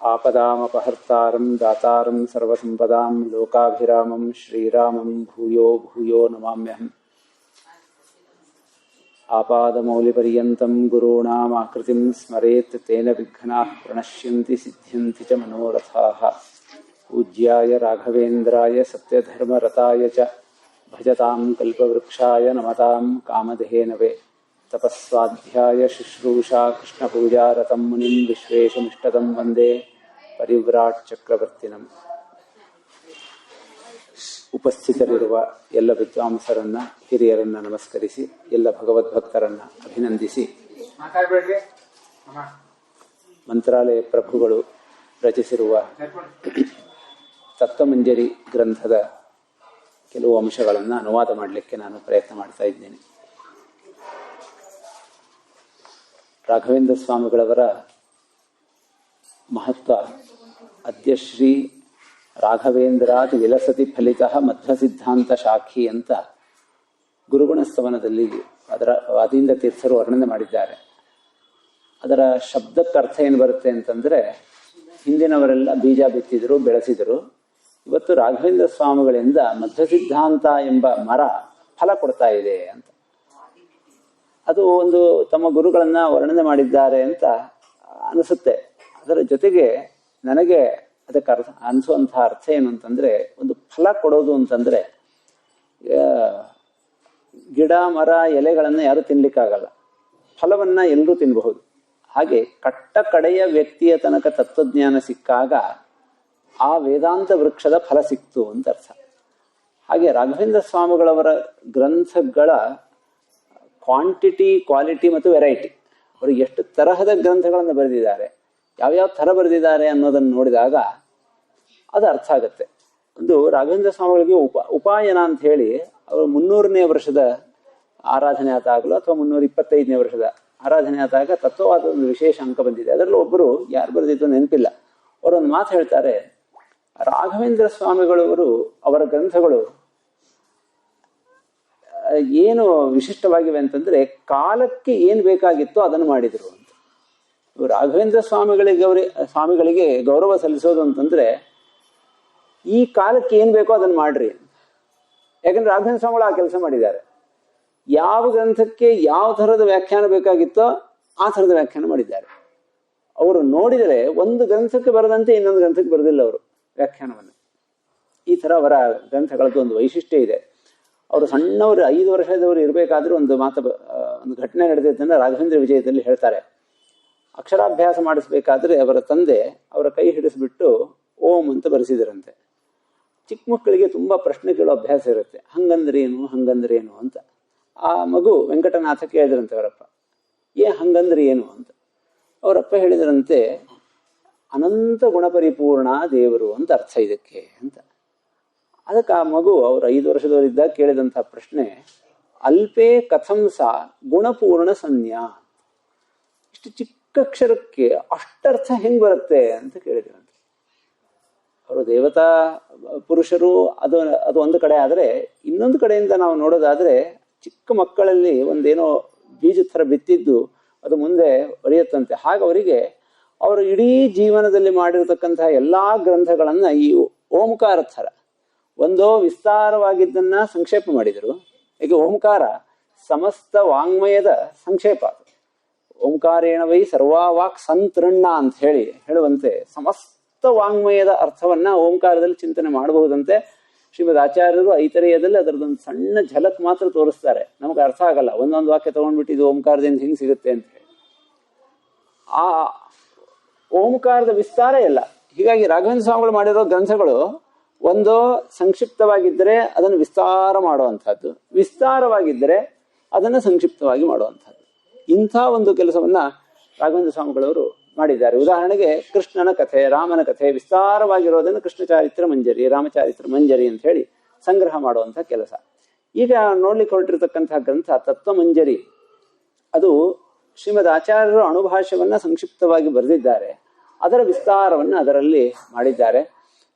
आपदामपहर्तारं दातारं सर्वसंपदां लोकाभिरामं श्रीरामं भूयो भूयो नमाम्यहम्। आपादमौलिपर्यन्तं गुरूणामाकृतिं स्मरेत् तेन विघ्नाः प्रणश्यन्ति सिद्ध्यन्ति च मनोरथाः। पूज्याय राघवेन्द्राय सत्यधर्मरताय च भजतां कल्पवृक्षाय नमतां कामधेनवे। तपस्वाध्याय शुश्रूषा कृष्णपूजारतं मुनिं विश्वेशमिष्टदं वन्दे परिव्राट् ಚಕ್ರವರ್ತಿನಂ. ಉಪಸ್ಥಿತರಿರುವ ಎಲ್ಲ ವಿದ್ವಾಂಸರನ್ನ ಹಿರಿಯರನ್ನ ನಮಸ್ಕರಿಸಿ ಎಲ್ಲ ಭಗವದ್ಭಕ್ತರನ್ನ ಅಭಿನಂದಿಸಿ, ಮಂತ್ರಾಲಯ ಪ್ರಭುಗಳು ರಚಿಸಿರುವ ತತ್ವಮಂಜರಿ ಗ್ರಂಥದ ಕೆಲವು ಅಂಶಗಳನ್ನು ಅನುವಾದ ಮಾಡಲಿಕ್ಕೆ ನಾನು ಪ್ರಯತ್ನ ಮಾಡ್ತಾ ಇದ್ದೇನೆ. ರಾಘವೇಂದ್ರ ಸ್ವಾಮಿಗಳವರ ಮಹತ್ವ ಅದ್ಯ ಶ್ರೀ ರಾಘವೇಂದ್ರಾತ್ ವಿಲಸತಿ ಫಲಿತಃ ಮಧ್ವ ಸಿದ್ಧಾಂತ ಶಾಖಿ ಅಂತ ಗುರುಗುಣಸ್ತವನದಲ್ಲಿ ಅದರ ವಾದೀಂದ್ರ ತೀರ್ಥರು ವರ್ಣನೆ ಮಾಡಿದ್ದಾರೆ. ಅದರ ಶಬ್ದಕ್ಕೆ ಅರ್ಥ ಏನು ಬರುತ್ತೆ ಅಂತಂದರೆ, ಹಿಂದಿನವರೆಲ್ಲ ಬೀಜ ಬಿತ್ತಿದ್ರು, ಬೆಳೆಸಿದರು. ಇವತ್ತು ರಾಘವೇಂದ್ರ ಸ್ವಾಮಿಗಳಿಂದ ಮಧ್ವ ಸಿದ್ಧಾಂತ ಎಂಬ ಮರ ಫಲ ಕೊಡ್ತಾ ಇದೆ ಅಂತ. ಅದು ಒಂದು ತಮ್ಮ ಗುರುಗಳನ್ನ ವರ್ಣನೆ ಮಾಡಿದ್ದಾರೆ ಅಂತ ಅನಿಸುತ್ತೆ. ಅದರ ಜೊತೆಗೆ ನನಗೆ ಅದಕ್ಕೆ ಅನಿಸುವಂತಹ ಅರ್ಥ ಏನು ಅಂತಂದ್ರೆ, ಒಂದು ಫಲ ಕೊಡೋದು ಅಂತಂದ್ರೆ, ಗಿಡ ಮರ ಎಲೆಗಳನ್ನ ಯಾರು ತಿನ್ಲಿಕ್ಕಾಗಲ್ಲ, ಫಲವನ್ನ ಎಲ್ಲರೂ ತಿನ್ನಬಹುದು. ಹಾಗೆ ಕಟ್ಟ ಕಡೆಯ ವ್ಯಕ್ತಿಯ ತನಕ ತತ್ವಜ್ಞಾನ ಸಿಕ್ಕಾಗ ಆ ವೇದಾಂತ ವೃಕ್ಷದ ಫಲ ಸಿಕ್ತು ಅಂತ ಅರ್ಥ. ಹಾಗೆ ರಾಘವೇಂದ್ರ ಸ್ವಾಮಿಗಳವರ ಗ್ರಂಥಗಳ ಕ್ವಾಂಟಿಟಿ, ಕ್ವಾಲಿಟಿ ಮತ್ತು ವೆರೈಟಿ, ಅವರು ಎಷ್ಟು ತರಹದ ಗ್ರಂಥಗಳನ್ನು ಬರೆದಿದ್ದಾರೆ, ಯಾವ್ಯಾವ ಥರ ಬರೆದಿದ್ದಾರೆ ಅನ್ನೋದನ್ನು ನೋಡಿದಾಗ ಅದು ಅರ್ಥ ಆಗುತ್ತೆ. ಒಂದು ರಾಘವೇಂದ್ರ ಸ್ವಾಮಿಗಳಿಗೆ ಉಪಾಯನ ಅಂತ ಹೇಳಿ ಅವರು 300ನೇ ವರ್ಷದ ಆರಾಧನೆ ಆದಾಗಲೂ ಅಥವಾ 325ನೇ ವರ್ಷದ ಆರಾಧನೆ ಆದಾಗ ತತ್ವವಾದ ಒಂದು ವಿಶೇಷ ಅಂಕ ಬಂದಿದೆ. ಅದರಲ್ಲೂ ಒಬ್ಬರು ಯಾರು ಬರೆದಿದ್ದು ನೆನಪಿಲ್ಲ, ಅವರೊಂದು ಮಾತು ಹೇಳ್ತಾರೆ, ರಾಘವೇಂದ್ರ ಸ್ವಾಮಿಗಳವರು ಅವರ ಗ್ರಂಥಗಳು ಏನು ವಿಶಿಷ್ಟವಾಗಿವೆ ಅಂತಂದ್ರೆ, ಕಾಲಕ್ಕೆ ಏನು ಬೇಕಾಗಿತ್ತೋ ಅದನ್ನು ಮಾಡಿದರು ಅಂತ. ರಾಘವೇಂದ್ರ ಸ್ವಾಮಿಗಳಿಗೆ ಗೌರವ ಸಲ್ಲಿಸೋದು ಅಂತಂದ್ರೆ, ಈ ಕಾಲಕ್ಕೆ ಏನ್ ಬೇಕೋ ಅದನ್ನು ಮಾಡ್ರಿ. ಯಾಕಂದ್ರೆ ರಾಘವೇಂದ್ರ ಸ್ವಾಮಿಗಳು ಆ ಕೆಲಸ ಮಾಡಿದ್ದಾರೆ. ಯಾವ ಗ್ರಂಥಕ್ಕೆ ಯಾವ ಥರದ ವ್ಯಾಖ್ಯಾನ ಬೇಕಾಗಿತ್ತೋ ಆ ಥರದ ವ್ಯಾಖ್ಯಾನ ಮಾಡಿದ್ದಾರೆ. ಅವರು ನೋಡಿದರೆ ಒಂದು ಗ್ರಂಥಕ್ಕೆ ಬರದಂತೆ ಇನ್ನೊಂದು ಗ್ರಂಥಕ್ಕೆ ಬರೆದಿಲ್ಲ ಅವರು ವ್ಯಾಖ್ಯಾನವನ್ನು. ಈ ಥರ ಅವರ ಗ್ರಂಥಗಳದ್ದು ಒಂದು ವೈಶಿಷ್ಟ್ಯ ಇದೆ. ಅವರು ಸಣ್ಣವರು 5 ವರ್ಷದವರು ಇರಬೇಕಾದ್ರೂ ಒಂದು ಘಟನೆ ನಡೆದಿದ್ದನ್ನು ರಾಘವೇಂದ್ರ ವಿಜಯದಲ್ಲಿ ಹೇಳ್ತಾರೆ. ಅಕ್ಷರಾಭ್ಯಾಸ ಮಾಡಿಸ್ಬೇಕಾದ್ರೆ ಅವರ ತಂದೆ ಅವರ ಕೈ ಹಿಡಿಸ್ಬಿಟ್ಟು ಓಂ ಅಂತ ಬರೆಸಿದರಂತೆ. ಚಿಕ್ಕ ಮಕ್ಕಳಿಗೆ ತುಂಬಾ ಪ್ರಶ್ನೆ ಕೇಳೋ ಅಭ್ಯಾಸ ಇರುತ್ತೆ, ಹಂಗಂದ್ರೇನು ಅಂತ. ಆ ಮಗು ವೆಂಕಟನಾಥ ಕೇಳಿದ್ರಂತೆ ಅವರಪ್ಪ, ಹಂಗಂದ್ರೆ ಏನು ಅಂತ. ಅವರಪ್ಪ ಹೇಳಿದ್ರಂತೆ, ಅನಂತ ಗುಣಪರಿಪೂರ್ಣ ದೇವರು ಅಂತ ಅರ್ಥ ಇದಕ್ಕೆ ಅಂತ. ಅದಕ್ಕೆ ಆ ಮಗು ಅವರು 5 ವರ್ಷದವರಿದ್ದಾಗ ಕೇಳಿದಂತಹ ಪ್ರಶ್ನೆ, ಅಲ್ಪೇ ಕಥಂ ಸಾ ಗುಣಪೂರ್ಣ ಸಂಜ್ಞಾ, ಇಷ್ಟು ಚಿಕ್ಕ ಅಕ್ಷರಕ್ಕೆ ಅಷ್ಟರ್ಥ ಹೆಂಗ್ ಬರುತ್ತೆ ಅಂತ ಕೇಳಿದ್ರಂತೆ. ಅವರು ದೇವತಾ ಪುರುಷರು ಅದು ಒಂದು ಕಡೆ ಆದರೆ, ಇನ್ನೊಂದು ಕಡೆಯಿಂದ ನಾವು ನೋಡೋದಾದ್ರೆ, ಚಿಕ್ಕ ಮಕ್ಕಳಲ್ಲಿ ಒಂದೇನೋ ಬೀಜದ ಥರ ಬಿತ್ತಿದ್ದು ಅದು ಮುಂದೆ ಒಡೆಯುತ್ತಂತೆ. ಹಾಗೆ ಅವರಿಗೆ ಅವರು ಇಡೀ ಜೀವನದಲ್ಲಿ ಮಾಡಿರತಕ್ಕಂತಹ ಎಲ್ಲಾ ಗ್ರಂಥಗಳನ್ನ ಈ ಓಂಕಾರ ಥರ ಒಂದೋ ವಿಸ್ತಾರವಾಗಿದ್ದನ್ನ ಸಂಕ್ಷೇಪ ಮಾಡಿದರು. ಈಗ ಓಂಕಾರ ಸಮಸ್ತ ವಾಂಗ್ಮಯದ ಸಂಕ್ಷೇಪ. ಓಂಕಾರೇಣ ವೈ ಸರ್ವಾ ವಾಕ್ ಸಂತೃಣ್ಣ ಅಂತ ಹೇಳುವಂತೆ ಸಮಸ್ತ ವಾಂಗ್ಮಯದ ಅರ್ಥವನ್ನ ಓಂಕಾರದಲ್ಲಿ ಚಿಂತನೆ ಮಾಡಬಹುದಂತೆ. ಶ್ರೀಮದ್ ಆಚಾರ್ಯರು ಐತರೇಯದಲ್ಲಿ ಅದರದೊಂದು ಸಣ್ಣ ಝಲಕ್ ಮಾತ್ರ ತೋರಿಸ್ತಾರೆ, ನಮಗೆ ಅರ್ಥ ಆಗಲ್ಲ. ಒಂದೊಂದು ವಾಕ್ಯ ತಗೊಂಡ್ಬಿಟ್ಟು ಇದು ಓಂಕಾರದಿಂದ ಹಿಂಗೆ ಸಿಗುತ್ತೆ ಅಂತ ಹೇಳಿ. ಆ ಓಂಕಾರದ ವಿಸ್ತಾರ ಇಲ್ಲ. ಹೀಗಾಗಿ ರಾಘವೇಂದ್ರ ಸ್ವಾಮಿಗಳು ಮಾಡಿರೋ ಗ್ರಂಥಗಳು ಒಂದೋ ಸಂಕ್ಷಿಪ್ತವಾಗಿದ್ದರೆ ಅದನ್ನು ವಿಸ್ತಾರ ಮಾಡುವಂಥದ್ದು, ವಿಸ್ತಾರವಾಗಿದ್ದರೆ ಅದನ್ನು ಸಂಕ್ಷಿಪ್ತವಾಗಿ ಮಾಡುವಂಥದ್ದು. ಇಂಥ ಒಂದು ಕೆಲಸವನ್ನ ರಾಘವೇಂದ್ರ ಸ್ವಾಮಿಗಳವರು ಮಾಡಿದ್ದಾರೆ. ಉದಾಹರಣೆಗೆ ಕೃಷ್ಣನ ಕಥೆ, ರಾಮನ ಕಥೆ ವಿಸ್ತಾರವಾಗಿರೋದನ್ನು ಕೃಷ್ಣ ಚಾರಿತ್ರ ಮಂಜರಿ, ರಾಮಚಾರಿತ್ರ ಮಂಜರಿ ಅಂತ ಹೇಳಿ ಸಂಗ್ರಹ ಮಾಡುವಂಥ ಕೆಲಸ. ಈಗ ನೋಡ್ಲಿಕ್ಕೆ ಹೊರಟಿರ್ತಕ್ಕಂತಹ ಗ್ರಂಥ ತತ್ವಮಂಜರಿ, ಅದು ಶ್ರೀಮದ್ ಆಚಾರ್ಯರು ಅಣುಭಾಷ್ಯವನ್ನ ಸಂಕ್ಷಿಪ್ತವಾಗಿ ಬರೆದಿದ್ದಾರೆ, ಅದರ ವಿಸ್ತಾರವನ್ನು ಅದರಲ್ಲಿ ಮಾಡಿದ್ದಾರೆ.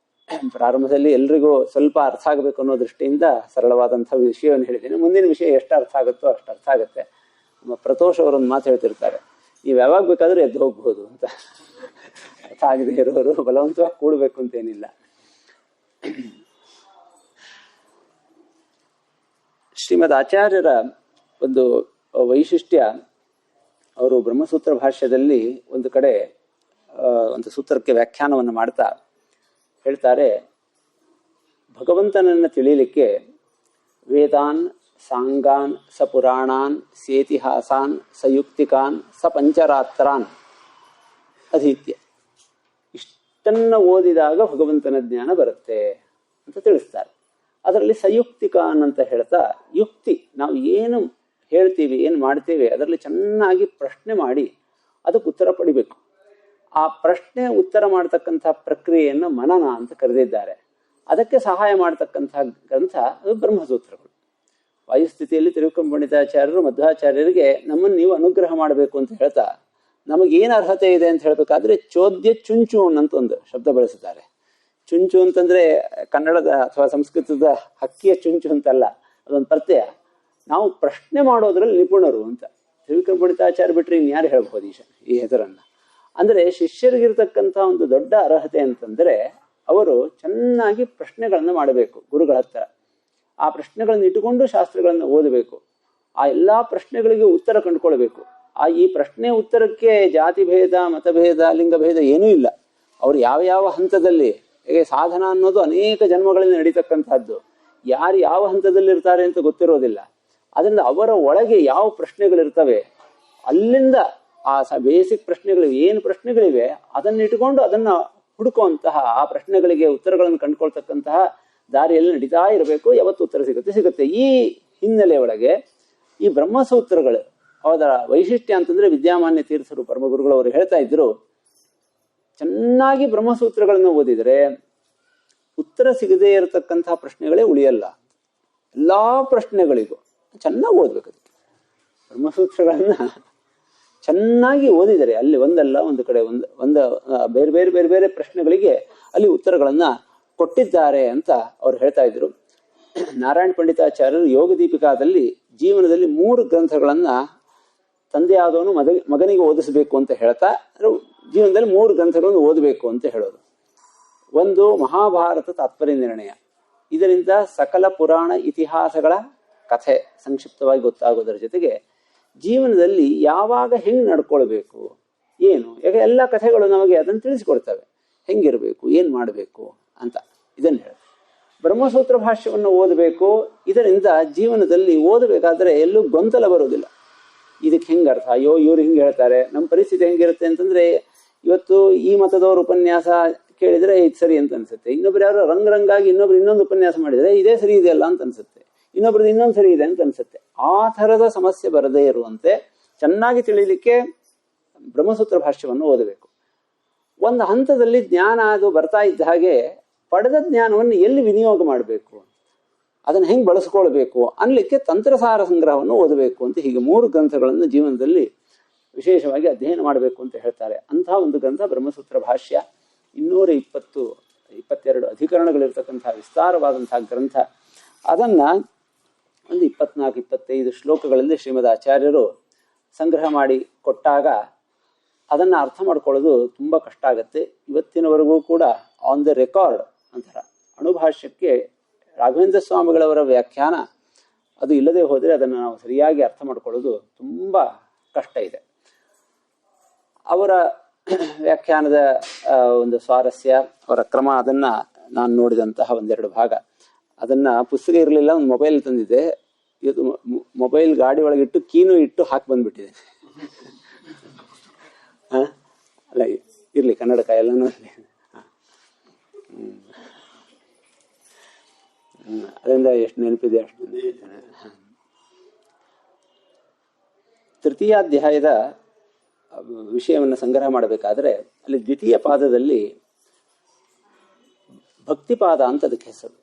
ಪ್ರಾರಂಭದಲ್ಲಿ ಎಲ್ರಿಗೂ ಸ್ವಲ್ಪ ಅರ್ಥ ಆಗಬೇಕು ಅನ್ನೋ ದೃಷ್ಟಿಯಿಂದ ಸರಳವಾದಂಥ ವಿಷಯವನ್ನು ಹೇಳಿದ್ದೀನಿ. ಮುಂದಿನ ವಿಷಯ ಎಷ್ಟು ಅರ್ಥ ಆಗುತ್ತೋ ಅಷ್ಟು ಅರ್ಥ ಆಗುತ್ತೆ. ನಮ್ಮ ಪ್ರತೋಷ್ ಅವರೊಂದು ಮಾತು ಹೇಳ್ತಿರ್ತಾರೆ, ನೀವು ಯಾವಾಗ ಬೇಕಾದ್ರೂ ಎದ್ದು ಹೋಗ್ಬೋದು ಅಂತ. ಇಷ್ಟ ಆಗದೆ ಇರೋರು ಬಲವಂತವಾಗಿ ಕೂಡಬೇಕು ಅಂತೇನಿಲ್ಲ. ಶ್ರೀಮದ್ ಆಚಾರ್ಯರ ಒಂದು ವೈಶಿಷ್ಟ್ಯ, ಅವರು ಬ್ರಹ್ಮಸೂತ್ರ ಭಾಷ್ಯದಲ್ಲಿ ಒಂದು ಕಡೆ ಒಂದು ಸೂತ್ರಕ್ಕೆ ವ್ಯಾಖ್ಯಾನವನ್ನು ಮಾಡ್ತಾ ಹೇಳ್ತಾರೆ, ಭಗವಂತನನ್ನು ತಿಳಿಯಲಿಕ್ಕೆ ವೇದಾನ್ ಸಾಂಗಾನ್ ಸ ಪುರಾಣಾನ್ ಸೇತಿಹಾಸಾನ್ ಸಯುಕ್ತಿಕಾನ್ ಸ ಪಂಚರಾತ್ರಾನ್ ಅಧೀತ್ಯ, ಇಷ್ಟನ್ನು ಓದಿದಾಗ ಭಗವಂತನ ಜ್ಞಾನ ಬರುತ್ತೆ ಅಂತ ತಿಳಿಸ್ತಾರೆ. ಅದರಲ್ಲಿ ಸಯುಕ್ತಿಕಾನ್ ಅಂತ ಹೇಳ್ತಾ, ಯುಕ್ತಿ ನಾವು ಏನು ಹೇಳ್ತೀವಿ ಏನು ಮಾಡ್ತೀವಿ ಅದರಲ್ಲಿ ಚೆನ್ನಾಗಿ ಪ್ರಶ್ನೆ ಮಾಡಿ ಅದಕ್ಕೆ ಉತ್ತರ ಪಡಿಬೇಕು. ಆ ಪ್ರಶ್ನೆ ಉತ್ತರ ಮಾಡತಕ್ಕಂಥ ಪ್ರಕ್ರಿಯೆಯನ್ನು ಮನನ ಅಂತ ಕರೆದಿದ್ದಾರೆ. ಅದಕ್ಕೆ ಸಹಾಯ ಮಾಡತಕ್ಕಂಥ ಗ್ರಂಥ ಅದು ಬ್ರಹ್ಮಸೂತ್ರಗಳು. ವಾಯುಸ್ಥಿತಿಯಲ್ಲಿ ತಿರುವಿಕ್ರಮ ಪಂಡಿತಾಚಾರ್ಯರು ಮಧ್ವಾಚಾರ್ಯರಿಗೆ ನಮ್ಮನ್ನು ನೀವು ಅನುಗ್ರಹ ಮಾಡಬೇಕು ಅಂತ ಹೇಳ್ತಾ, ನಮಗೇನು ಅರ್ಹತೆ ಇದೆ ಅಂತ ಹೇಳಬೇಕಾದ್ರೆ ಚೋದ್ಯ ಚುಂಚೂನ್ ಅಂತ ಒಂದು ಶಬ್ದ ಬಳಸಿದ್ದಾರೆ. ಚುಂಚು ಅಂತಂದ್ರೆ ಕನ್ನಡದ ಅಥವಾ ಸಂಸ್ಕೃತದ ಹಕ್ಕಿಯ ಚುಂಚು ಅಂತಲ್ಲ, ಅದೊಂದು ಪ್ರತ್ಯಯ. ನಾವು ಪ್ರಶ್ನೆ ಮಾಡೋದ್ರಲ್ಲಿ ನಿಪುಣರು ಅಂತ ತಿರುವಿಕ್ರಮ ಪಂಡಿತಾಚಾರ್ಯ ಬಿಟ್ರೆ ಇನ್ಯಾರು ಹೇಳ್ಬೋದು ಈ ಹೆಸರನ್ನ. ಅಂದ್ರೆ ಶಿಷ್ಯರಿಗಿರ್ತಕ್ಕಂಥ ಒಂದು ದೊಡ್ಡ ಅರ್ಹತೆ ಅಂತಂದ್ರೆ ಅವರು ಚೆನ್ನಾಗಿ ಪ್ರಶ್ನೆಗಳನ್ನ ಮಾಡಬೇಕು ಗುರುಗಳ ಹತ್ರ. ಆ ಪ್ರಶ್ನೆಗಳನ್ನು ಇಟ್ಟುಕೊಂಡು ಶಾಸ್ತ್ರಗಳನ್ನು ಓದಬೇಕು. ಆ ಎಲ್ಲಾ ಪ್ರಶ್ನೆಗಳಿಗೆ ಉತ್ತರ ಕಂಡುಕೊಳ್ಬೇಕು. ಈ ಪ್ರಶ್ನೆ ಉತ್ತರಕ್ಕೆ ಜಾತಿ ಭೇದ, ಮತಭೇದ, ಲಿಂಗಭೇದ ಏನೂ ಇಲ್ಲ. ಅವರು ಯಾವ ಹಂತದಲ್ಲಿ, ಹೇಗೆ ಸಾಧನ ಅನ್ನೋದು ಅನೇಕ ಜನ್ಮಗಳಲ್ಲಿ ನಡೀತಕ್ಕಂಥದ್ದು, ಯಾರು ಯಾವ ಹಂತದಲ್ಲಿ ಇರ್ತಾರೆ ಅಂತ ಗೊತ್ತಿರೋದಿಲ್ಲ. ಅದರಿಂದ ಅವರ ಒಳಗೆ ಯಾವ ಪ್ರಶ್ನೆಗಳಿರ್ತವೆ ಅಲ್ಲಿಂದ ಆ ಬೇಸಿಕ್ ಪ್ರಶ್ನೆಗಳಿವೆ, ಏನು ಪ್ರಶ್ನೆಗಳಿವೆ ಅದನ್ನ ಇಟ್ಕೊಂಡು ಅದನ್ನ ಹುಡುಕುವಂತಹ, ಆ ಪ್ರಶ್ನೆಗಳಿಗೆ ಉತ್ತರಗಳನ್ನು ಕಂಡುಕೊಳ್ತಕ್ಕಂತಹ ದಾರಿಯಲ್ಲಿ ನಡೀತಾ ಇರಬೇಕು. ಯಾವತ್ತು ಉತ್ತರ ಸಿಗುತ್ತೆ. ಈ ಹಿನ್ನೆಲೆ ಒಳಗೆ ಈ ಬ್ರಹ್ಮಸೂತ್ರಗಳು ಅದರ ವೈಶಿಷ್ಟ್ಯ ಅಂತಂದ್ರೆ, ವಿದ್ಯಾಮಾನ್ಯ ತೀರ್ಥರು ಪರಮಗುರುಗಳವರು ಹೇಳ್ತಾ ಇದ್ರು, ಚೆನ್ನಾಗಿ ಬ್ರಹ್ಮಸೂತ್ರಗಳನ್ನು ಓದಿದರೆ ಉತ್ತರ ಸಿಗದೇ ಇರತಕ್ಕಂತಹ ಪ್ರಶ್ನೆಗಳೇ ಉಳಿಯಲ್ಲ. ಎಲ್ಲಾ ಪ್ರಶ್ನೆಗಳಿಗೂ ಚೆನ್ನಾಗಿ ಓದ್ಬೇಕು. ಅದಕ್ಕೆ ಬ್ರಹ್ಮಸೂತ್ರಗಳನ್ನ ಚೆನ್ನಾಗಿ ಓದಿದರೆ ಅಲ್ಲಿ ಒಂದಲ್ಲ ಒಂದು ಕಡೆ ಒಂದು ಬೇರೆ ಬೇರೆ ಪ್ರಶ್ನೆಗಳಿಗೆ ಅಲ್ಲಿ ಉತ್ತರಗಳನ್ನ ಕೊಟ್ಟಿದ್ದಾರೆ ಅಂತ ಅವ್ರು ಹೇಳ್ತಾ ಇದ್ರು. ನಾರಾಯಣ ಪಂಡಿತಾಚಾರ್ಯರು ಯೋಗ ದೀಪಿಕಾದಲ್ಲಿ ಜೀವನದಲ್ಲಿ 3 ಗ್ರಂಥಗಳನ್ನ ತಂದೆಯಾದವನು ಮಗನಿಗೆ ಓದಿಸಬೇಕು ಅಂತ ಹೇಳ್ತಾ, ಜೀವನದಲ್ಲಿ 3 ಗ್ರಂಥಗಳನ್ನು ಓದಬೇಕು ಅಂತ ಹೇಳೋದು. ಒಂದು ಮಹಾಭಾರತ ತಾತ್ಪರ್ಯ ನಿರ್ಣಯ. ಇದರಿಂದ ಸಕಲ ಪುರಾಣ ಇತಿಹಾಸಗಳ ಕಥೆ ಸಂಕ್ಷಿಪ್ತವಾಗಿ ಗೊತ್ತಾಗೋದರ ಜೊತೆಗೆ ಜೀವನದಲ್ಲಿ ಯಾವಾಗ ಹೆಂಗ್ ನಡ್ಕೊಳ್ಬೇಕು ಏನು, ಯಾಕೆ ಎಲ್ಲ ಕಥೆಗಳು ನಮಗೆ ಅದನ್ನು ತಿಳಿಸಿಕೊಡ್ತವೆ, ಹೆಂಗಿರ್ಬೇಕು ಏನ್ ಮಾಡಬೇಕು ಅಂತ. ಇದನ್ನು ಹೇಳ ಬ್ರಹ್ಮಸೂತ್ರ ಭಾಷ್ಯವನ್ನು ಓದಬೇಕು. ಇದರಿಂದ ಜೀವನದಲ್ಲಿ ಓದಬೇಕಾದ್ರೆ ಎಲ್ಲೂ ಗೊಂದಲ ಬರುವುದಿಲ್ಲ. ಇದಕ್ಕೆ ಹೆಂಗ ಅರ್ಥ, ಅಯ್ಯೋ ಇವ್ರು ಹಿಂಗೆ ಹೇಳ್ತಾರೆ, ನಮ್ಮ ಪರಿಸ್ಥಿತಿ ಹೆಂಗಿರುತ್ತೆ ಅಂತಂದ್ರೆ, ಇವತ್ತು ಈ ಮತದವ್ರ ಉಪನ್ಯಾಸ ಕೇಳಿದ್ರೆ ಇದು ಸರಿ ಅಂತ ಅನ್ಸುತ್ತೆ, ಇನ್ನೊಬ್ರು ಯಾರು ರಂಗಾಗಿ ಇನ್ನೊಬ್ರು ಇನ್ನೊಂದು ಉಪನ್ಯಾಸ ಮಾಡಿದ್ರೆ ಇದೇ ಸರಿ ಇದೆಯಲ್ಲ ಅಂತ ಅನ್ಸುತ್ತೆ, ಇನ್ನೊಬ್ರದ್ದು ಇನ್ನೊಂದು ಸರಿ ಇದೆ ಅಂತ ಅನ್ಸುತ್ತೆ. ಆ ಥರದ ಸಮಸ್ಯೆ ಬರದೇ ಇರುವಂತೆ ಚೆನ್ನಾಗಿ ತಿಳಿಯಲಿಕ್ಕೆ ಬ್ರಹ್ಮಸೂತ್ರ ಭಾಷ್ಯವನ್ನು ಓದಬೇಕು. ಒಂದು ಹಂತದಲ್ಲಿ ಜ್ಞಾನ ಅದು ಬರ್ತಾ ಇದ್ದ ಹಾಗೆ ಪಡೆದ ಜ್ಞಾನವನ್ನು ಎಲ್ಲಿ ವಿನಿಯೋಗ ಮಾಡಬೇಕು, ಅದನ್ನು ಹೆಂಗೆ ಬಳಸ್ಕೊಳ್ಬೇಕು ಅನ್ಲಿಕ್ಕೆ ತಂತ್ರಸಾರ ಸಂಗ್ರಹವನ್ನು ಓದಬೇಕು ಅಂತ. ಹೀಗೆ 3 ಗ್ರಂಥಗಳನ್ನು ಜೀವನದಲ್ಲಿ ವಿಶೇಷವಾಗಿ ಅಧ್ಯಯನ ಮಾಡಬೇಕು ಅಂತ ಹೇಳ್ತಾರೆ. ಅಂತಹ ಒಂದು ಗ್ರಂಥ ಬ್ರಹ್ಮಸೂತ್ರ ಭಾಷ್ಯ. 222 ಅಧಿಕರಣಗಳಿರ್ತಕ್ಕಂತಹ ವಿಸ್ತಾರವಾದಂತಹ ಗ್ರಂಥ. ಅದನ್ನ ಒಂದು 24-25 ಶ್ಲೋಕಗಳಲ್ಲಿ ಶ್ರೀಮದ್ ಆಚಾರ್ಯರು ಸಂಗ್ರಹ ಮಾಡಿ ಕೊಟ್ಟಾಗ ಅದನ್ನ ಅರ್ಥ ಮಾಡ್ಕೊಳ್ಳೋದು ತುಂಬಾ ಕಷ್ಟ ಆಗತ್ತೆ. ಇವತ್ತಿನವರೆಗೂ ಕೂಡ ಆನ್ ದ ರೆಕಾರ್ಡ್ ಅಂತಾರ ಅಣುಭಾಷ್ಯಕ್ಕೆ ರಾಘವೇಂದ್ರ ಸ್ವಾಮಿಗಳವರ ವ್ಯಾಖ್ಯಾನ ಅದು ಇಲ್ಲದೆ ಹೋದರೆ ಅದನ್ನು ನಾವು ಸರಿಯಾಗಿ ಅರ್ಥ ಮಾಡ್ಕೊಳ್ಳೋದು ತುಂಬಾ ಕಷ್ಟ ಇದೆ. ಅವರ ವ್ಯಾಖ್ಯಾನದ ಒಂದು ಸ್ವಾರಸ್ಯ, ಅವರ ಕ್ರಮ, ಅದನ್ನ ನಾನು ನೋಡಿದಂತಹ 1-2 ಭಾಗ. ಅದನ್ನ ಪುಸ್ತಕ ಇರಲಿಲ್ಲ, ಒಂದು ಮೊಬೈಲ್ ತಂದಿದ್ದೆ. ಇವತ್ತು ಮೊಬೈಲ್ ಗಾಡಿ ಒಳಗಿಟ್ಟು ಕೀನು ಇಟ್ಟು ಹಾಕಿ ಬಂದ್ಬಿಟ್ಟಿದೆ. ಅಲ್ಲ ಇರ್ಲಿ, ಕನ್ನಡಕ ಎಲ್ಲನೂ ಇರಲಿ. ಅದರಿಂದ ಎಷ್ಟು ನೆನಪಿದೆ ಅಷ್ಟು ನೆನಪಿದ್ದೇನೆ. ತೃತೀಯಾಧ್ಯಾಯದ ವಿಷಯವನ್ನು ಸಂಗ್ರಹ ಮಾಡಬೇಕಾದ್ರೆ ಅಲ್ಲಿ ದ್ವಿತೀಯ ಪಾದದಲ್ಲಿ ಭಕ್ತಿಪಾದ ಅಂತ ಅದಕ್ಕೆ ಹೆಸರು.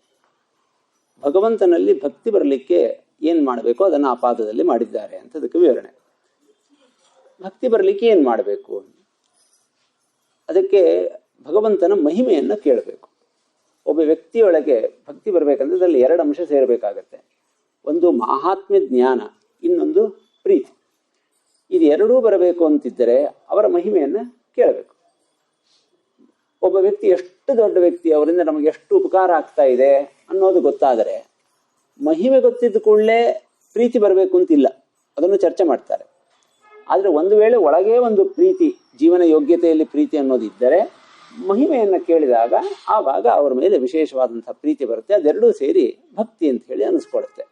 ಭಗವಂತನಲ್ಲಿ ಭಕ್ತಿ ಬರಲಿಕ್ಕೆ ಏನ್ ಮಾಡಬೇಕು ಅದನ್ನು ಆ ಪಾದದಲ್ಲಿ ಮಾಡಿದ್ದಾರೆ ಅಂತ ಅದಕ್ಕೆ ವಿವರಣೆ. ಭಕ್ತಿ ಬರಲಿಕ್ಕೆ ಏನ್ ಮಾಡಬೇಕು, ಅದಕ್ಕೆ ಭಗವಂತನ ಮಹಿಮೆಯನ್ನ ಕೇಳಬೇಕು. ಒಬ್ಬ ವ್ಯಕ್ತಿಯೊಳಗೆ ಭಕ್ತಿ ಬರಬೇಕಂದ್ರೆ ಅದರಲ್ಲಿ 2 ಅಂಶ ಸೇರಬೇಕಾಗತ್ತೆ. ಒಂದು ಮಹಾತ್ಮ್ಯ ಜ್ಞಾನ, ಇನ್ನೊಂದು ಪ್ರೀತಿ. ಇದು ಎರಡೂ ಬರಬೇಕು ಅಂತಿದ್ದರೆ ಅವರ ಮಹಿಮೆಯನ್ನ ಕೇಳಬೇಕು. ಒಬ್ಬ ವ್ಯಕ್ತಿ ಎಷ್ಟು ದೊಡ್ಡ ವ್ಯಕ್ತಿ, ಅವರಿಂದ ನಮಗೆ ಎಷ್ಟು ಉಪಕಾರ ಆಗ್ತಾ ಇದೆ ಅನ್ನೋದು ಗೊತ್ತಾದರೆ ಮಹಿಮೆ ಗೊತ್ತಿದ್ದ ಕೂಡಲೇ ಪ್ರೀತಿ ಬರಬೇಕು ಅಂತಿಲ್ಲ, ಅದನ್ನು ಚರ್ಚೆ ಮಾಡ್ತಾರೆ. ಆದರೆ ಒಂದು ವೇಳೆ ಒಳಗೆ ಒಂದು ಪ್ರೀತಿ, ಜೀವನ ಯೋಗ್ಯತೆಯಲ್ಲಿ ಪ್ರೀತಿ ಅನ್ನೋದು ಇದ್ದರೆ ಮಹಿಮೆಯನ್ನು ಕೇಳಿದಾಗ ಆವಾಗ ಅವರ ಮೇಲೆ ವಿಶೇಷವಾದಂಥ ಪ್ರೀತಿ ಬರುತ್ತೆ. ಅದೆರಡೂ ಸೇರಿ ಭಕ್ತಿ ಅಂತ ಹೇಳಿ ಅನಿಸ್ಕೊಳ್ಳುತ್ತೆ.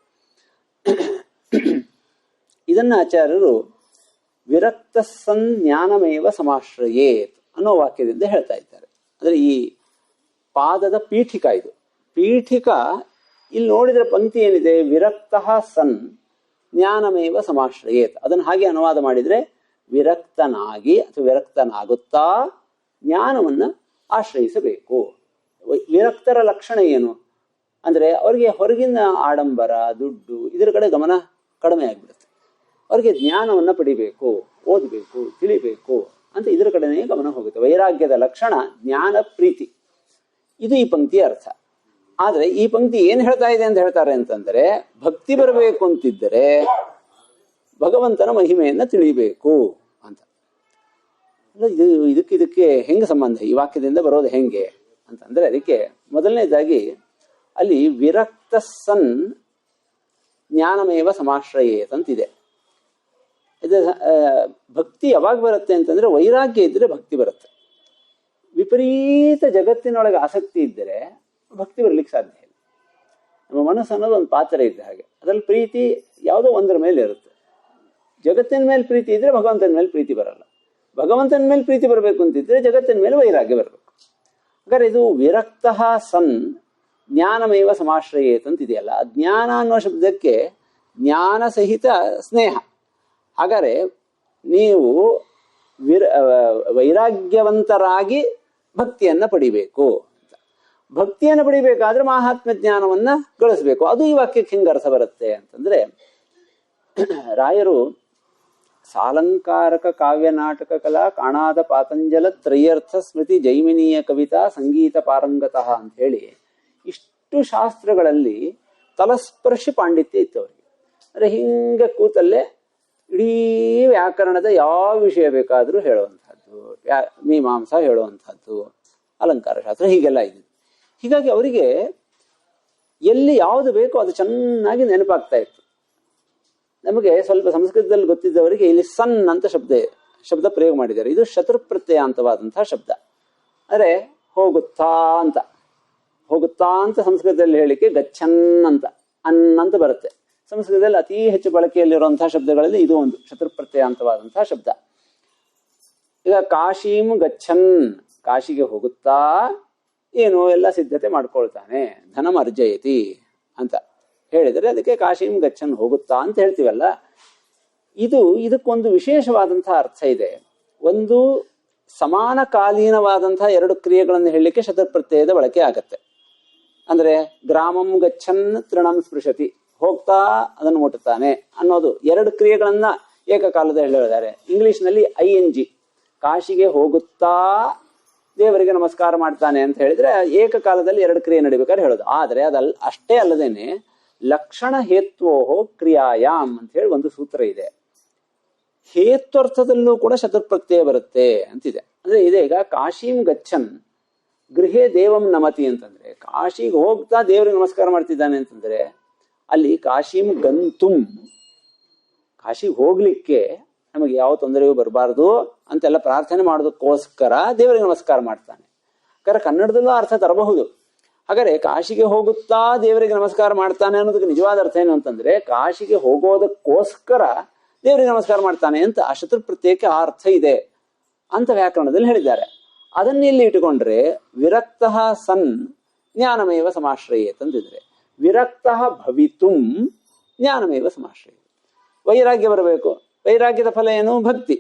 ಇದನ್ನ ಆಚಾರ್ಯರು ವಿರಕ್ತ ಸನ್ ಜ್ಞಾನಮೇವ ಸಮಾಶ್ರಯೇತ್ ಅನ್ನೋ ವಾಕ್ಯದಿಂದ ಹೇಳ್ತಾ ಇದ್ದಾರೆ. ಅಂದರೆ ಈ ಪಾದದ ಪೀಠಿಕ ಇದು. ಪೀಠಿಕ ಇಲ್ಲಿ ನೋಡಿದ್ರೆ ಪಂಕ್ತಿ ಏನಿದೆ, ವಿರಕ್ತ ಸನ್ ಜ್ಞಾನಮೇವ ಸಮಾಶ್ರಯೇತ್. ಅದನ್ನು ಹಾಗೆ ಅನುವಾದ ಮಾಡಿದ್ರೆ ವಿರಕ್ತನಾಗಿ ಅಥವಾ ವಿರಕ್ತನಾಗುತ್ತಾ ಜ್ಞಾನವನ್ನು ಆಶ್ರಯಿಸಬೇಕು. ವಿರಕ್ತರ ಲಕ್ಷಣ ಏನು ಅಂದರೆ ಅವರಿಗೆ ಹೊರಗಿನ ಆಡಂಬರ, ದುಡ್ಡು ಇದರ ಕಡೆ ಗಮನ ಕಡಿಮೆ ಆಗಿಬಿಡುತ್ತೆ. ಅವರಿಗೆ ಜ್ಞಾನವನ್ನು ಪಡಿಬೇಕು, ಓದಬೇಕು, ತಿಳಿಬೇಕು ಅಂತ ಇದರ ಕಡೆನೇ ಗಮನ ಹೋಗುತ್ತೆ. ವೈರಾಗ್ಯದ ಲಕ್ಷಣ ಜ್ಞಾನ, ಪ್ರೀತಿ. ಇದು ಈ ಪಂಕ್ತಿಯ ಅರ್ಥ. ಆದರೆ ಈ ಪಂಕ್ತಿ ಏನು ಹೇಳ್ತಾ ಇದೆ ಅಂತ ಹೇಳ್ತಾರೆ ಅಂತಂದ್ರೆ, ಭಕ್ತಿ ಬರಬೇಕು ಅಂತಿದ್ದರೆ ಭಗವಂತನ ಮಹಿಮೆಯನ್ನು ತಿಳಿಬೇಕು ಅಂತ. ಇದು ಇದಕ್ಕೆ ಹೆಂಗೆ ಸಂಬಂಧ, ಈ ವಾಕ್ಯದಿಂದ ಬರೋದು ಹೆಂಗೆ ಅಂತಂದ್ರೆ, ಅದಕ್ಕೆ ಮೊದಲನೇದಾಗಿ ಅಲ್ಲಿ ವಿರಕ್ತ ಸನ್ ಜ್ಞಾನಮೇವ ಸಮಾಶ್ರಯೇತ್ ಅಂತಿದೆ. ಇದು ಭಕ್ತಿ ಯಾವಾಗ ಬರುತ್ತೆ ಅಂತಂದ್ರೆ ವೈರಾಗ್ಯ ಇದ್ದರೆ ಭಕ್ತಿ ಬರುತ್ತೆ. ವಿಪರೀತ ಜಗತ್ತಿನೊಳಗೆ ಆಸಕ್ತಿ ಇದ್ದರೆ ಭಕ್ತಿ ಬರ್ಲಿಕ್ಕೆ ಸಾಧ್ಯ ಇಲ್ಲ. ನಮ್ಮ ಮನಸ್ಸು ಅನ್ನೋದು ಒಂದು ಪಾತ್ರ ಇದ್ದ ಹಾಗೆ, ಅದರಲ್ಲಿ ಪ್ರೀತಿ ಯಾವುದೋ ಒಂದರ ಮೇಲೆ ಇರುತ್ತೆ. ಜಗತ್ತಿನ ಮೇಲೆ ಪ್ರೀತಿ ಇದ್ರೆ ಭಗವಂತನ ಮೇಲೆ ಪ್ರೀತಿ ಬರಲ್ಲ. ಭಗವಂತನ ಮೇಲೆ ಪ್ರೀತಿ ಬರಬೇಕು ಅಂತಿದ್ರೆ ಜಗತ್ತಿನ ಮೇಲೆ ವೈರಾಗ್ಯ ಬರಬೇಕು. ಹಾಗಾದ್ರೆ ಇದು ವಿರಕ್ತ ಸನ್ ಜ್ಞಾನಮೇವ ಸಮಾಶ್ರಯೇತ್ ಅಂತಿದೆಯಲ್ಲ, ಜ್ಞಾನ ಅನ್ನೋ ಶಬ್ದಕ್ಕೆ ಜ್ಞಾನ ಸಹಿತ ಸ್ನೇಹ. ಹಾಗಾದ್ರೆ ನೀವು ವೈರಾಗ್ಯವಂತರಾಗಿ ಭಕ್ತಿಯನ್ನ ಪಡಿಬೇಕು. ಭಕ್ತಿಯನ್ನು ಪಡಿಬೇಕಾದ್ರೆ ಮಹಾತ್ಮ ಜ್ಞಾನವನ್ನ ಗಳಿಸ್ಬೇಕು. ಅದು ಈ ವಾಕ್ಯಕ್ಕೆ ಹಿಂಗೆ ಅರ್ಥ ಬರುತ್ತೆ ಅಂತಂದ್ರೆ, ರಾಯರು ಸಾಲಂಕಾರಕ ಕಾವ್ಯ ನಾಟಕ ಕಲಾ ಕಾಣಾದ ಪಾತಂಜಲ ತ್ರಯರ್ಥ ಸ್ಮೃತಿ ಜೈಮಿನೀಯ ಕವಿತಾ ಸಂಗೀತ ಪಾರಂಗತಃ ಅಂತ ಹೇಳಿ ಇಷ್ಟು ಶಾಸ್ತ್ರಗಳಲ್ಲಿ ತಲಸ್ಪರ್ಶಿ ಪಾಂಡಿತ್ಯ ಇತ್ತು ಅವರಿಗೆ. ಅಂದರೆ ಹಿಂಗೆ ಕೂತಲ್ಲೇ ಇಡೀ ವ್ಯಾಕರಣದ ಯಾವ ವಿಷಯ ಬೇಕಾದರೂ ಹೇಳುವಂಥದ್ದು, ಮೀಮಾಂಸಾ ಹೇಳುವಂಥದ್ದು, ಅಲಂಕಾರ ಶಾಸ್ತ್ರ ಹೀಗೆಲ್ಲ ಇದೆ. ಹೀಗಾಗಿ ಅವರಿಗೆ ಎಲ್ಲಿ ಯಾವುದು ಬೇಕೋ ಅದು ಚೆನ್ನಾಗಿ ನೆನಪಾಗ್ತಾ ಇತ್ತು. ನಮಗೆ ಸ್ವಲ್ಪ ಸಂಸ್ಕೃತದಲ್ಲಿ ಗೊತ್ತಿದ್ದವರಿಗೆ ಇಲ್ಲಿ ಸನ್ ಅಂತ ಶಬ್ದ ಪ್ರಯೋಗ ಮಾಡಿದ್ದಾರೆ. ಇದು ಶತ್ರುಪ್ರತ್ಯಯಾಂತವಾದಂತಹ ಶಬ್ದ. ಅಂದರೆ ಹೋಗುತ್ತಾ ಅಂತ ಸಂಸ್ಕೃತದಲ್ಲಿ ಹೇಳಿಕೆ ಗಚ್ಚನ್ ಅಂತ ಅಂತ ಬರುತ್ತೆ. ಸಂಸ್ಕೃತದಲ್ಲಿ ಅತಿ ಹೆಚ್ಚು ಬಳಕೆಯಲ್ಲಿರುವಂತಹ ಶಬ್ದಗಳಲ್ಲಿ ಇದು ಒಂದು ಶತ್ರುಪ್ರತ್ಯಯಾಂತವಾದಂತಹ ಶಬ್ದ. ಈಗ ಕಾಶೀಂ ಗಚ್ಚನ್, ಕಾಶಿಗೆ ಹೋಗುತ್ತಾ ಏನು ಎಲ್ಲ ಸಿದ್ಧತೆ ಮಾಡ್ಕೊಳ್ತಾನೆ, ಧನಂ ಅರ್ಜಯತಿ ಅಂತ ಹೇಳಿದರೆ ಅದಕ್ಕೆ ಕಾಶೀಂ ಗಚ್ಚನ್ ಹೋಗುತ್ತಾ ಅಂತ ಹೇಳ್ತೀವಲ್ಲ. ಇದಕ್ಕೊಂದು ವಿಶೇಷವಾದಂತಹ ಅರ್ಥ ಇದೆ. ಒಂದು ಸಮಾನಕಾಲೀನವಾದಂತಹ ಎರಡು ಕ್ರಿಯೆಗಳನ್ನು ಹೇಳಲಿಕ್ಕೆ ಶತಪ್ರತ್ಯಯದ ಬಳಕೆ ಆಗತ್ತೆ. ಅಂದ್ರೆ ಗ್ರಾಮಂ ಗಚ್ಚನ್ ತೃಣಂ ಸ್ಪೃಶತಿ, ಹೋಗ್ತಾ ಅದನ್ನು ಮುಟ್ಟುತ್ತಾನೆ ಅನ್ನೋದು ಎರಡು ಕ್ರಿಯೆಗಳನ್ನ ಏಕಕಾಲದಲ್ಲಿ ಹೇಳಿದ್ದಾರೆ. ಇಂಗ್ಲಿಷ್ನಲ್ಲಿ ING, ಕಾಶಿಗೆ ಹೋಗುತ್ತಾ ದೇವರಿಗೆ ನಮಸ್ಕಾರ ಮಾಡ್ತಾನೆ ಅಂತ ಹೇಳಿದ್ರೆ ಏಕಕಾಲದಲ್ಲಿ ಎರಡು ಕ್ರಿಯೆ ನಡಿಬೇಕಾದ್ರೆ ಹೇಳೋದು. ಆದರೆ ಅಷ್ಟೇ ಅಲ್ಲದೇನೆ ಲಕ್ಷಣ ಹೇತ್ವೋಹೋ ಕ್ರಿಯಾಯಾಮ್ ಅಂತ ಹೇಳಿ ಒಂದು ಸೂತ್ರ ಇದೆ. ಹೇತ್ವರ್ಥದಲ್ಲೂ ಕೂಡ ಶತುರ್ಪ್ರತ್ಯಯ ಬರುತ್ತೆ ಅಂತಿದೆ. ಅಂದ್ರೆ ಇದೆ, ಈಗ ಕಾಶೀಂ ಗಚ್ಚನ್ ಗೃಹೇ ದೇವಂ ನಮತಿ ಅಂತಂದ್ರೆ ಕಾಶಿಗೆ ಹೋಗ್ತಾ ದೇವರಿಗೆ ನಮಸ್ಕಾರ ಮಾಡ್ತಿದ್ದಾನೆ ಅಂತಂದ್ರೆ ಅಲ್ಲಿ ಕಾಶೀಂ ಗಂತುಂ, ಕಾಶಿಗೆ ಹೋಗ್ಲಿಕ್ಕೆ ನಮಗೆ ಯಾವ ತೊಂದರೆಯೂ ಬರಬಾರ್ದು ಅಂತೆಲ್ಲ ಪ್ರಾರ್ಥನೆ ಮಾಡೋದಕ್ಕೋಸ್ಕರ ದೇವರಿಗೆ ನಮಸ್ಕಾರ ಮಾಡ್ತಾನೆ. ಯಾಕಂದ್ರೆ ಕನ್ನಡದಲ್ಲೂ ಅರ್ಥ ತರಬಹುದು. ಹಾಗಾದ್ರೆ ಕಾಶಿಗೆ ಹೋಗುತ್ತಾ ದೇವರಿಗೆ ನಮಸ್ಕಾರ ಮಾಡ್ತಾನೆ ಅನ್ನೋದಕ್ಕೆ ನಿಜವಾದ ಅರ್ಥ ಏನು ಅಂತಂದ್ರೆ ಕಾಶಿಗೆ ಹೋಗೋದಕ್ಕೋಸ್ಕರ ದೇವರಿಗೆ ನಮಸ್ಕಾರ ಮಾಡ್ತಾನೆ ಅಂತ ಆ ಶತ್ರುಪ್ರತ್ಯಯಕ್ಕೆ ಆ ಅರ್ಥ ಇದೆ ಅಂತ ವ್ಯಾಕರಣದಲ್ಲಿ ಹೇಳಿದ್ದಾರೆ. ಅದನ್ನ ಇಲ್ಲಿ ಇಟ್ಟುಕೊಂಡ್ರೆ ವಿರಕ್ತ ಸನ್ ಜ್ಞಾನಮೇವ ಸಮಾಶ್ರಯೇತ್ ಅಂತಿದ್ರೆ ವಿರಕ್ತ ಭವಿತುಂ ಜ್ಞಾನಮೇವ ಸಮಾಶ್ರಯೇತ್. ವೈರಾಗ್ಯ ಬರಬೇಕು. ವೈರಾಗ್ಯದ ಫಲ ಏನು? ಭಕ್ತಿ.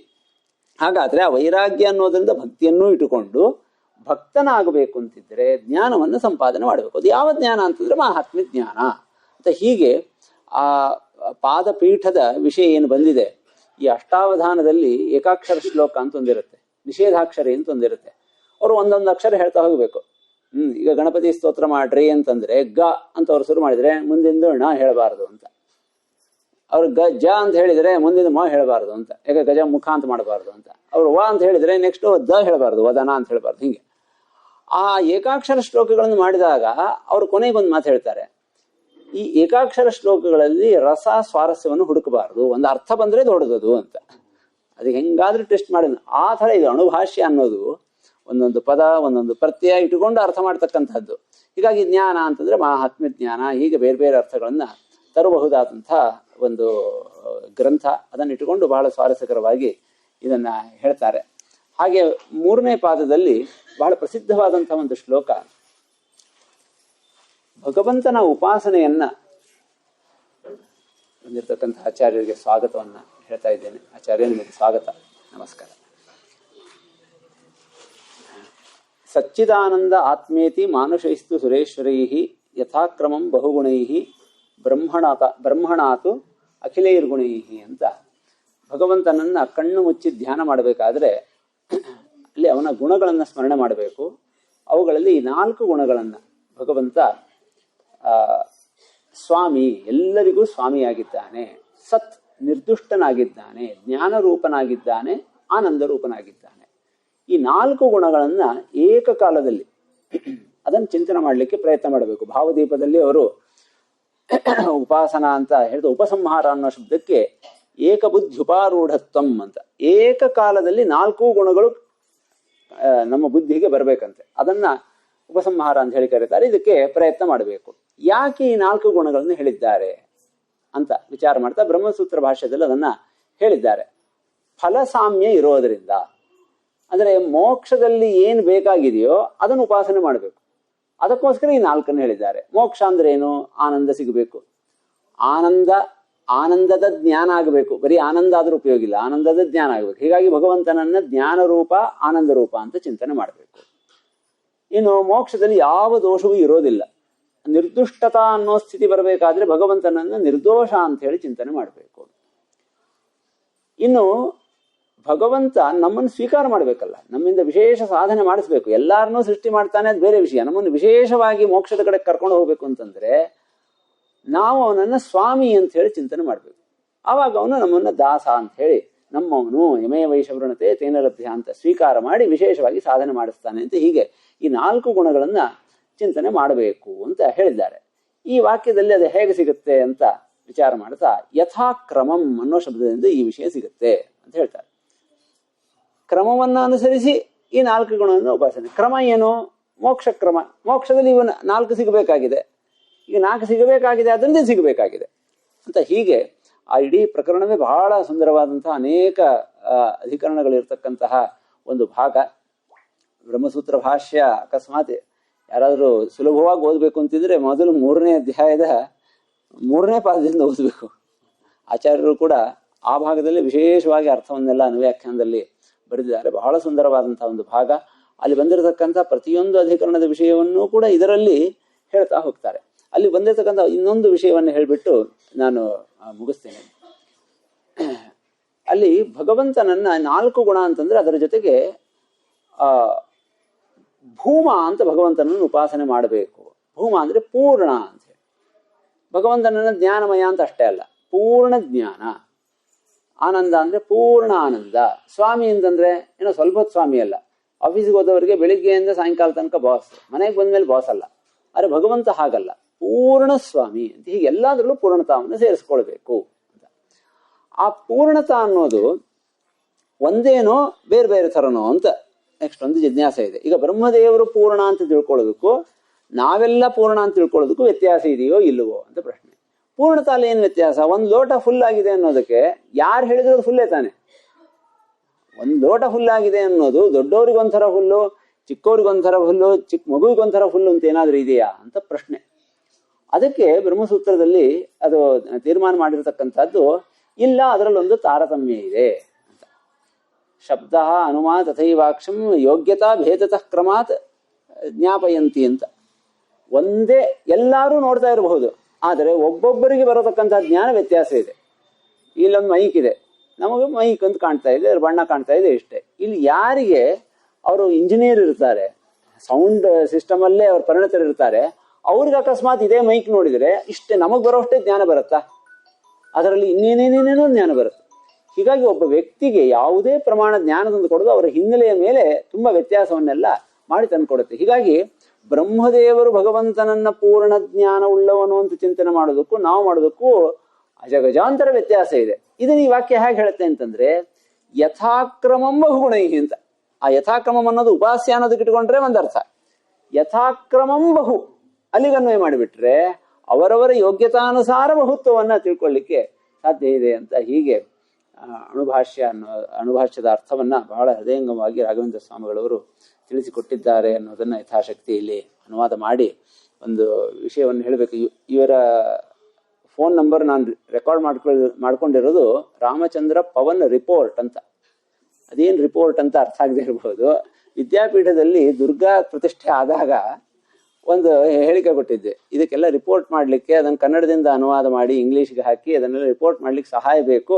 ಹಾಗಾದ್ರೆ ಆ ವೈರಾಗ್ಯ ಅನ್ನೋದ್ರಿಂದ ಭಕ್ತಿಯನ್ನೂ ಇಟ್ಟುಕೊಂಡು ಭಕ್ತನಾಗಬೇಕು ಅಂತಿದ್ರೆ ಜ್ಞಾನವನ್ನು ಸಂಪಾದನೆ ಮಾಡಬೇಕು. ಅದು ಯಾವ ಜ್ಞಾನ ಅಂತಂದ್ರೆ ಮಹಾತ್ಮ್ಯ ಜ್ಞಾನ ಅಂತ. ಹೀಗೆ ಆ ಪಾದಪೀಠದ ವಿಷಯ ಏನು ಬಂದಿದೆ, ಈ ಅಷ್ಟಾವಧಾನದಲ್ಲಿ ಏಕಾಕ್ಷರ ಶ್ಲೋಕ ಅಂತ ಒಂದಿರುತ್ತೆ, ನಿಷೇಧಾಕ್ಷರಿ ಅಂತ ಒಂದಿರುತ್ತೆ. ಅವರು ಒಂದೊಂದು ಅಕ್ಷರ ಹೇಳ್ತಾ ಹೋಗ್ಬೇಕು. ಈಗ ಗಣಪತಿ ಸ್ತೋತ್ರ ಮಾಡ್ರಿ ಅಂತಂದ್ರೆ ಗ ಅಂತ ಅವ್ರು ಶುರು ಮಾಡಿದ್ರೆ ಮುಂದಿಂದು ಣ ಹೇಳಬಾರದು ಅಂತ. ಅವ್ರು ಜ ಅಂತ ಹೇಳಿದ್ರೆ ಮುಂದಿನ ಮ ಹೇಳಬಾರ್ದು ಅಂತ, ಯಾಕೆ ಗಜ ಮುಖ ಅಂತ ಮಾಡಬಾರ್ದು ಅಂತ. ಅವ್ರು ವ ಅಂತ ಹೇಳಿದ್ರೆ ನೆಕ್ಸ್ಟ್ ದ ಹೇಳಬಾರ್ದು, ವದನ ಅಂತ ಹೇಳಬಾರ್ದು. ಹಿಂಗೆ ಆ ಏಕಾಕ್ಷರ ಶ್ಲೋಕಗಳನ್ನು ಮಾಡಿದಾಗ ಅವರು ಕೊನೆಗೆ ಒಂದು ಮಾತು ಹೇಳ್ತಾರೆ, ಈ ಏಕಾಕ್ಷರ ಶ್ಲೋಕಗಳಲ್ಲಿ ರಸ ಸ್ವಾರಸ್ಯವನ್ನು ಹುಡುಕಬಾರದು, ಒಂದು ಅರ್ಥ ಬಂದ್ರೆ ದೊಡ್ಡದು ಅಂತ. ಅದಕ್ಕೆ ಹೆಂಗಾದ್ರೂ ಟೆಸ್ಟ್ ಮಾಡಿದ ಆ ಥರ ಇದು ಅಣುಭಾಷ್ಯ ಅನ್ನೋದು ಒಂದೊಂದು ಪದ ಒಂದೊಂದು ಪ್ರತ್ಯಯ ಇಟ್ಟುಕೊಂಡು ಅರ್ಥ ಮಾಡ್ತಕ್ಕಂಥದ್ದು. ಹೀಗಾಗಿ ಜ್ಞಾನ ಅಂತಂದ್ರೆ ಮಹಾತ್ಮ್ಯ ಜ್ಞಾನ, ಹೀಗೆ ಬೇರೆ ಬೇರೆ ಅರ್ಥಗಳನ್ನ ತರಬಹುದಾದಂಥ ಒಂದು ಗ್ರಂಥ. ಅದನ್ನು ಇಟ್ಟುಕೊಂಡು ಬಹಳ ಸ್ವಾರಸ್ಯಕರವಾಗಿ ಇದನ್ನ ಹೇಳ್ತಾರೆ. ಹಾಗೆ 3ನೇ ಪಾದದಲ್ಲಿ ಬಹಳ ಪ್ರಸಿದ್ಧವಾದಂತಹ ಒಂದು ಶ್ಲೋಕ, ಭಗವಂತನ ಉಪಾಸನೆಯನ್ನ ಬಂದಿರತಕ್ಕಂತಹ ಆಚಾರ್ಯರಿಗೆ ಸ್ವಾಗತವನ್ನ ಹೇಳ್ತಾ ಇದ್ದೇನೆ. ಆಚಾರ್ಯ, ನಿಮಗೆ ಸ್ವಾಗತ, ನಮಸ್ಕಾರ. ಸಚ್ಚಿದಾನಂದ ಆತ್ಮೇತಿ ಮಾನುಷೈಸ್ತು ಸುರೇಶ್ವರೈ ಯಥಾಕ್ರಮಂ ಬಹುಗುಣೈ ಬ್ರಹ್ಮಣಾತು ಅಖಿಲೈರ್ಗುಣೈ ಅಂತ ಭಗವಂತನನ್ನ ಕಣ್ಣು ಮುಚ್ಚಿ ಧ್ಯಾನ ಮಾಡಬೇಕಾದ್ರೆ ಅಲ್ಲಿ ಅವನ ಗುಣಗಳನ್ನು ಸ್ಮರಣೆ ಮಾಡಬೇಕು. ಅವುಗಳಲ್ಲಿ ಈ 4 ಗುಣಗಳನ್ನು ಭಗವಂತ ಸ್ವಾಮಿ, ಎಲ್ಲರಿಗೂ ಸ್ವಾಮಿಯಾಗಿದ್ದಾನೆ, ಸತ್ ನಿರ್ದುಷ್ಟನಾಗಿದ್ದಾನೆ, ಜ್ಞಾನರೂಪನಾಗಿದ್ದಾನೆ, ಆನಂದ ರೂಪನಾಗಿದ್ದಾನೆ. ಈ 4 ಗುಣಗಳನ್ನ ಏಕಕಾಲದಲ್ಲಿ ಅದನ್ನು ಚಿಂತನೆ ಮಾಡಲಿಕ್ಕೆ ಪ್ರಯತ್ನ ಮಾಡಬೇಕು. ಭಾವದೀಪದಲ್ಲಿ ಅವರು ಉಪಾಸನ ಅಂತ ಹೇಳಿದ ಉಪಸಂಹಾರ ಅನ್ನೋ ಶಬ್ದಕ್ಕೆ ಏಕಬುದ್ಧ್ಯುಪಾರೂಢತ್ವಂ ಅಂತ, ಏಕಕಾಲದಲ್ಲಿ 4 ಗುಣಗಳು ನಮ್ಮ ಬುದ್ಧಿಗೆ ಬರಬೇಕಂತೆ. ಅದನ್ನ ಉಪಸಂಹಾರ ಅಂತ ಹೇಳಿ ಕರೀತಾರೆ. ಇದಕ್ಕೆ ಪ್ರಯತ್ನ ಮಾಡಬೇಕು. ಯಾಕೆ ಈ 4 ಗುಣಗಳನ್ನು ಹೇಳಿದ್ದಾರೆ ಅಂತ ವಿಚಾರ ಮಾಡ್ತಾ ಬ್ರಹ್ಮಸೂತ್ರ ಭಾಷ್ಯದಲ್ಲಿ ಅದನ್ನ ಹೇಳಿದ್ದಾರೆ. ಫಲಸಾಮ್ಯ ಇರೋದರಿಂದ, ಅಂದ್ರೆ ಮೋಕ್ಷದಲ್ಲಿ ಏನ್ ಬೇಕಾಗಿದೆಯೋ ಅದನ್ನು ಉಪಾಸನೆ ಮಾಡಬೇಕು. ಅದಕ್ಕೋಸ್ಕರ ಈ 4 ಹೇಳಿದ್ದಾರೆ. ಮೋಕ್ಷ ಅಂದ್ರೆ ಏನು? ಆನಂದ ಸಿಗಬೇಕು, ಆನಂದದ ಜ್ಞಾನ ಆಗಬೇಕು. ಬರೀ ಆನಂದ ಆದ್ರೂ ಉಪಯೋಗ ಇಲ್ಲ, ಆನಂದದ ಜ್ಞಾನ ಆಗಬೇಕು. ಹೀಗಾಗಿ ಭಗವಂತನನ್ನ ಜ್ಞಾನ ರೂಪ ಆನಂದ ರೂಪ ಅಂತ ಚಿಂತನೆ ಮಾಡಬೇಕು. ಇನ್ನು ಮೋಕ್ಷದಲ್ಲಿ ಯಾವ ದೋಷವೂ ಇರೋದಿಲ್ಲ. ನಿರ್ದುಷ್ಟತಾ ಅನ್ನೋ ಸ್ಥಿತಿ ಬರಬೇಕಾದ್ರೆ ಭಗವಂತನನ್ನ ನಿರ್ದೋಷ ಅಂತ ಹೇಳಿ ಚಿಂತನೆ ಮಾಡಬೇಕು. ಇನ್ನು ಭಗವಂತ ನಮ್ಮನ್ನು ಸ್ವೀಕಾರ ಮಾಡಬೇಕಲ್ಲ, ನಮ್ಮಿಂದ ವಿಶೇಷ ಸಾಧನೆ ಮಾಡಿಸ್ಬೇಕು. ಎಲ್ಲಾರನ್ನೂ ಸೃಷ್ಟಿ ಮಾಡ್ತಾನೆ, ಅದು ಬೇರೆ ವಿಷಯ. ನಮ್ಮನ್ನು ವಿಶೇಷವಾಗಿ ಮೋಕ್ಷದ ಕಡೆ ಕರ್ಕೊಂಡು ಹೋಗ್ಬೇಕು ಅಂತಂದ್ರೆ ನಾವು ಅವನನ್ನ ಸ್ವಾಮಿ ಅಂತ ಹೇಳಿ ಚಿಂತನೆ ಮಾಡಬೇಕು. ಆವಾಗ ಅವನು ನಮ್ಮನ್ನ ದಾಸ ಅಂತ ಹೇಳಿ, ನಮ್ಮವನು ಯಮೇ ವೈಶವೃಣತೆ ತೇನ ಲಭ್ಯ ಅಂತ ಸ್ವೀಕಾರ ಮಾಡಿ ವಿಶೇಷವಾಗಿ ಸಾಧನೆ ಮಾಡಿಸ್ತಾನೆ ಅಂತ. ಹೀಗೆ ಈ 4 ಗುಣಗಳನ್ನ ಚಿಂತನೆ ಮಾಡಬೇಕು ಅಂತ ಹೇಳಿದ್ದಾರೆ. ಈ ವಾಕ್ಯದಲ್ಲಿ ಅದು ಹೇಗೆ ಸಿಗುತ್ತೆ ಅಂತ ವಿಚಾರ ಮಾಡ್ತಾ ಯಥಾಕ್ರಮಂ ಅನ್ನೋ ಶಬ್ದದಿಂದ ಈ ವಿಷಯ ಸಿಗುತ್ತೆ ಅಂತ ಹೇಳ್ತಾರೆ. ಕ್ರಮವನ್ನ ಅನುಸರಿಸಿ ಈ 4 ಗುಣವನ್ನು ಉಪಾಸನೆ. ಕ್ರಮ ಏನು? ಮೋಕ್ಷ ಕ್ರಮ. ಮೋಕ್ಷದಲ್ಲಿ ಇವನ್ 4 ಸಿಗಬೇಕಾಗಿದೆ, ಈಗ 4 ಸಿಗಬೇಕಾಗಿದೆ, ಅದರಿಂದ ಸಿಗಬೇಕಾಗಿದೆ ಅಂತ. ಹೀಗೆ ಆ ಇಡೀ ಪ್ರಕರಣವೇ ಬಹಳ ಸುಂದರವಾದಂತಹ ಅನೇಕ ಅಧಿಕರಣಗಳಿರ್ತಕ್ಕಂತಹ ಒಂದು ಭಾಗ. ಬ್ರಹ್ಮಸೂತ್ರ ಭಾಷ್ಯ ಅಕಸ್ಮಾತ್ ಯಾರಾದರೂ ಸುಲಭವಾಗಿ ಓದಬೇಕು ಅಂತಿದ್ರೆ ಮೊದಲು 3ನೇ ಅಧ್ಯಾಯದ 3ನೇ ಪಾದದಿಂದ ಓದಬೇಕು. ಆಚಾರ್ಯರು ಕೂಡ ಆ ಭಾಗದಲ್ಲಿ ವಿಶೇಷವಾಗಿ ಅರ್ಥವನ್ನೆಲ್ಲ ಅನುವ್ಯಾಖ್ಯಾನದಲ್ಲಿ ಬರೆದಿದ್ದಾರೆ. ಬಹಳ ಸುಂದರವಾದಂತಹ ಒಂದು ಭಾಗ. ಅಲ್ಲಿ ಬಂದಿರತಕ್ಕಂಥ ಪ್ರತಿಯೊಂದು ಅಧಿಕರಣದ ವಿಷಯವನ್ನೂ ಕೂಡ ಇದರಲ್ಲಿ ಹೇಳ್ತಾ ಹೋಗ್ತಾರೆ. ಅಲ್ಲಿ ಬಂದಿರತಕ್ಕಂಥ ಇನ್ನೊಂದು ವಿಷಯವನ್ನು ಹೇಳಿಬಿಟ್ಟು ನಾನು ಮುಗಿಸ್ತೇನೆ. ಅಲ್ಲಿ ಭಗವಂತನನ್ನ 4 ಗುಣ ಅಂತಂದ್ರೆ ಅದರ ಜೊತೆಗೆ ಭೂಮ ಅಂತ ಭಗವಂತನನ್ನು ಉಪಾಸನೆ ಮಾಡಬೇಕು. ಭೂಮ ಅಂದ್ರೆ ಪೂರ್ಣ ಅಂತ ಹೇಳಿ. ಭಗವಂತನನ್ನ ಜ್ಞಾನಮಯ ಅಂತ ಅಷ್ಟೇ ಅಲ್ಲ, ಪೂರ್ಣ ಜ್ಞಾನ. ಆನಂದ ಅಂದ್ರೆ ಪೂರ್ಣ ಆನಂದ. ಸ್ವಾಮಿ ಅಂತಂದ್ರೆ ಏನೋ ಸ್ವಲ್ಪ ಹೊತ್ತು ಸ್ವಾಮಿ ಅಲ್ಲ. ಆಫೀಸ್ಗೆ ಹೋದವರಿಗೆ ಬೆಳಿಗ್ಗೆಯಿಂದ ಸಾಯಂಕಾಲ ತನಕ ಬಾಸ್, ಮನೆಗೆ ಬಂದ್ಮೇಲೆ ಬಾಸ್ ಅಲ್ಲ. ಆದ್ರೆ ಭಗವಂತ ಹಾಗಲ್ಲ, ಪೂರ್ಣ ಸ್ವಾಮಿ ಅಂತ. ಹೀಗೆ ಎಲ್ಲಾದ್ರಲ್ಲೂ ಪೂರ್ಣತಾವನ್ನು ಸೇರಿಸ್ಕೊಳ್ಬೇಕು ಅಂತ. ಆ ಪೂರ್ಣತಾ ಅನ್ನೋದು ಒಂದೇನೋ ಬೇರೆ ಬೇರೆ ಥರನೋ ಅಂತ ನೆಕ್ಸ್ಟ್ ಒಂದು ಜಿಜ್ಞಾಸೆ ಇದೆ. ಈಗ ಬ್ರಹ್ಮದೇವರು ಪೂರ್ಣ ಅಂತ ತಿಳ್ಕೊಳ್ಳೋದಕ್ಕೂ ನಾವೆಲ್ಲ ಪೂರ್ಣ ಅಂತ ತಿಳ್ಕೊಳ್ಳೋದಕ್ಕೂ ವ್ಯತ್ಯಾಸ ಇದೆಯೋ ಇಲ್ಲವೋ ಅಂತ ಪ್ರಶ್ನೆ. ಪೂರ್ಣತಾಲ ಏನು ವ್ಯತ್ಯಾಸ? 1 ಲೋಟ ಫುಲ್ ಆಗಿದೆ ಅನ್ನೋದಕ್ಕೆ ಯಾರು ಹೇಳಿದ್ರು ಅದು ಫುಲ್ಲೇ ತಾನೆ. 1 ಲೋಟ ಫುಲ್ ಆಗಿದೆ ಅನ್ನೋದು ದೊಡ್ಡವ್ರಿಗೊಂಥರ ಹುಲ್ಲು, ಚಿಕ್ಕವ್ರಿಗೊಂಥರ ಹುಲ್ಲು, ಚಿಕ್ಕ ಮಗುವಿಗೊಂಥರ ಹುಲ್ಲು ಅಂತ ಏನಾದ್ರೂ ಇದೆಯಾ ಅಂತ ಪ್ರಶ್ನೆ. ಅದಕ್ಕೆ ಬ್ರಹ್ಮಸೂತ್ರದಲ್ಲಿ ಅದು ತೀರ್ಮಾನ ಮಾಡಿರ್ತಕ್ಕಂಥದ್ದು ಇಲ್ಲ, ಅದರಲ್ಲೊಂದು ತಾರತಮ್ಯ ಇದೆ ಅಂತ. ಶಬ್ದ ಅನುಮಾ ತಥೈವಾಕ್ಷಂ ಯೋಗ್ಯತಾ ಭೇದತಃ ಕ್ರಮಾತ್ ಜ್ಞಾಪಯಂತಿ ಅಂತ. ಒಂದೇ ಎಲ್ಲರೂ ನೋಡ್ತಾ ಇರಬಹುದು, ಆದರೆ ಒಬ್ಬೊಬ್ಬರಿಗೆ ಬರತಕ್ಕಂಥ ಜ್ಞಾನ ವ್ಯತ್ಯಾಸ ಇದೆ. ಇಲ್ಲೊಂದು ಮೈಕ್ ಇದೆ, ನಮಗೆ ಮೈಕ್ ಅಂತ ಕಾಣ್ತಾ ಇದೆ, ಅದ್ರ ಬಣ್ಣ ಕಾಣ್ತಾ ಇದೆ, ಇಷ್ಟೇ. ಇಲ್ಲಿ ಯಾರಿಗೆ ಅವರು ಇಂಜಿನಿಯರ್ ಇರ್ತಾರೆ, ಸೌಂಡ್ ಸಿಸ್ಟಮ್ ಅಲ್ಲೇ ಅವ್ರು ಪರಿಣತರಿರ್ತಾರೆ, ಅವ್ರಿಗೆ ಅಕಸ್ಮಾತ್ ಇದೇ ಮೈಕ್ ನೋಡಿದ್ರೆ ಇಷ್ಟೇ ನಮಗ್ ಬರೋಷ್ಟೇ ಜ್ಞಾನ ಬರುತ್ತಾ? ಅದರಲ್ಲಿ ಇನ್ನೇನೇನೇನೇನೋ ಜ್ಞಾನ ಬರುತ್ತೆ. ಹೀಗಾಗಿ ಒಬ್ಬ ವ್ಯಕ್ತಿಗೆ ಯಾವುದೇ ಪ್ರಮಾಣ ಜ್ಞಾನದಂದು ಕೊಡೋದು ಅವರ ಹಿನ್ನೆಲೆಯ ಮೇಲೆ ತುಂಬಾ ವ್ಯತ್ಯಾಸವನ್ನೆಲ್ಲ ಮಾಡಿ ತಂದುಕೊಡುತ್ತೆ. ಹೀಗಾಗಿ ಬ್ರಹ್ಮದೇವರು ಭಗವಂತನನ್ನ ಪೂರ್ಣ ಜ್ಞಾನ ಉಳ್ಳವನು ಅಂತ ಚಿಂತನೆ ಮಾಡೋದಕ್ಕೂ ನಾವು ಮಾಡೋದಕ್ಕೂ ಅಜಗಜಾಂತರ ವ್ಯತ್ಯಾಸ ಇದೆ. ಇದನ್ನ ಈ ವಾಕ್ಯ ಹೇಗೆ ಹೇಳುತ್ತೆ ಅಂತಂದ್ರೆ, ಯಥಾಕ್ರಮಂ ಬಹುಗುಣೈ ಅಂತ. ಆ ಯಥಾಕ್ರಮಂ ಅನ್ನೋದು ಉಪಾಸ್ಯ ಅನ್ನೋದಕ್ಕೆ ಇಟ್ಕೊಂಡ್ರೆ ಒಂದರ್ಥ, ಯಥಾಕ್ರಮಂ ಬಹು ಅಲ್ಲಿಗನ್ವಯ ಮಾಡಿಬಿಟ್ರೆ ಅವರವರ ಯೋಗ್ಯತಾನುಸಾರ ಬಹುತ್ವವನ್ನ ತಿಳ್ಕೊಳ್ಳಿಕ್ಕೆ ಸಾಧ್ಯ ಇದೆ ಅಂತ. ಹೀಗೆ ಅಣುಭಾಷ್ಯದ ಅರ್ಥವನ್ನ ಬಹಳ ಹೃದಯಂಗಮವಾಗಿ ರಾಘವೇಂದ್ರ ಸ್ವಾಮಿಗಳವರು ತಿಳಿಸಿಕೊಟ್ಟಿದ್ದಾರೆ ಅನ್ನೋದನ್ನ ಯಥಾಶಕ್ತಿ ಇಲ್ಲಿ ಅನುವಾದ ಮಾಡಿ ಒಂದು ವಿಷಯವನ್ನು ಹೇಳಬೇಕು. ಇವರ ಫೋನ್ ನಂಬರ್ ನಾನು ರೆಕಾರ್ಡ್ ಮಾಡ್ಕೊಂಡಿರೋದು ರಾಮಚಂದ್ರ ಪವನ್ ರಿಪೋರ್ಟ್ ಅಂತ. ಅದೇನು ರಿಪೋರ್ಟ್ ಅಂತ ಅರ್ಥ ಆಗದೆ ಇರ್ಬೋದು. ವಿದ್ಯಾಪೀಠದಲ್ಲಿ ದುರ್ಗಾ ಪ್ರತಿಷ್ಠೆ ಆದಾಗ ಒಂದು ಹೇಳಿಕೆ ಕೊಟ್ಟಿದ್ದೆ, ಇದಕ್ಕೆಲ್ಲ ರಿಪೋರ್ಟ್ ಮಾಡಲಿಕ್ಕೆ ಅದನ್ನು ಕನ್ನಡದಿಂದ ಅನುವಾದ ಮಾಡಿ ಇಂಗ್ಲೀಷ್ಗೆ ಹಾಕಿ ಅದನ್ನೆಲ್ಲ ರಿಪೋರ್ಟ್ ಮಾಡ್ಲಿಕ್ಕೆ ಸಹಾಯ ಬೇಕು,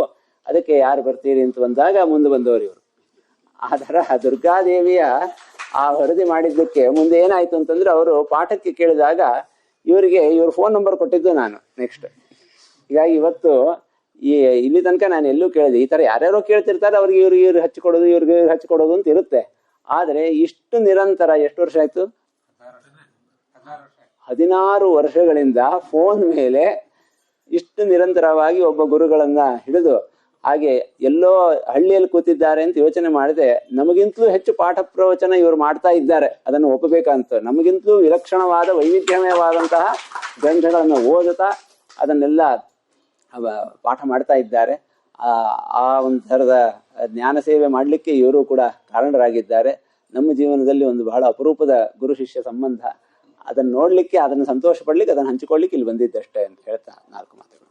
ಅದಕ್ಕೆ ಯಾರು ಬರ್ತೀರಿ ಅಂತ ಬಂದಾಗ ಮುಂದೆ ಬಂದವರು ಇವರು. ಆತರ ದುರ್ಗಾದೇವಿಯ ಆ ವರದಿ ಮಾಡಿದ್ದಕ್ಕೆ ಮುಂದೆ ಏನಾಯ್ತು ಅಂತಂದ್ರೆ, ಅವರು ಪಾಠಕ್ಕೆ ಕೇಳಿದಾಗ ಇವ್ರ ಫೋನ್ ನಂಬರ್ ಕೊಟ್ಟಿದ್ದು ನಾನು ನೆಕ್ಸ್ಟ್. ಹೀಗಾಗಿ ಇವತ್ತು ಇಲ್ಲಿ ತನಕ ನಾನು ಎಲ್ಲೂ ಕೇಳಿದೆ, ಈ ತರ ಯಾರ್ಯಾರೋ ಕೇಳ್ತಿರ್ತಾರೆ, ಅವ್ರಿಗೆ ಇವ್ರು ಹಚ್ಚಿಕೊಡೋದು ಇವ್ರಿಗೆ ಹಚ್ಚಿಕೊಡೋದು ಅಂತ ಇರುತ್ತೆ. ಆದ್ರೆ ಇಷ್ಟು ನಿರಂತರ, ಎಷ್ಟು ವರ್ಷ ಆಯ್ತು? 16 ವರ್ಷಗಳಿಂದ ಫೋನ್ ಮೇಲೆ ಇಷ್ಟು ನಿರಂತರವಾಗಿ ಒಬ್ಬ ಗುರುಗಳನ್ನ ಹಿಡಿದು, ಹಾಗೆ ಎಲ್ಲೋ ಹಳ್ಳಿಯಲ್ಲಿ ಕೂತಿದ್ದಾರೆ ಅಂತ ಯೋಚನೆ ಮಾಡಿದೆ, ನಮಗಿಂತಲೂ ಹೆಚ್ಚು ಪಾಠ ಪ್ರವಚನ ಇವರು ಮಾಡ್ತಾ ಇದ್ದಾರೆ, ಅದನ್ನು ಒಪ್ಪಬೇಕಂತ. ನಮಗಿಂತಲೂ ವಿಲಕ್ಷಣವಾದ ವೈವಿಧ್ಯಮಯವಾದಂತಹ ಗ್ರಂಥಗಳನ್ನು ಓದುತ್ತಾ ಅದನ್ನೆಲ್ಲ ಪಾಠ ಮಾಡ್ತಾ ಇದ್ದಾರೆ. ಆ ಒಂದು ಥರದ ಜ್ಞಾನ ಸೇವೆ ಮಾಡಲಿಕ್ಕೆ ಇವರು ಕೂಡ ಕಾರಣರಾಗಿದ್ದಾರೆ. ನಮ್ಮ ಜೀವನದಲ್ಲಿ ಒಂದು ಬಹಳ ಅಪರೂಪದ ಗುರು ಶಿಷ್ಯ ಸಂಬಂಧ, ಅದನ್ನು ನೋಡ್ಲಿಕ್ಕೆ, ಅದನ್ನು ಸಂತೋಷ ಪಡ್ಲಿಕ್ಕೆ, ಅದನ್ನು ಹಂಚಿಕೊಳ್ಳಿಕ್ಕೆ ಇಲ್ಲಿ ಬಂದಿದ್ದಷ್ಟೇ ಅಂತ ಹೇಳ್ತಾ 4 ಮಾತುಗಳು.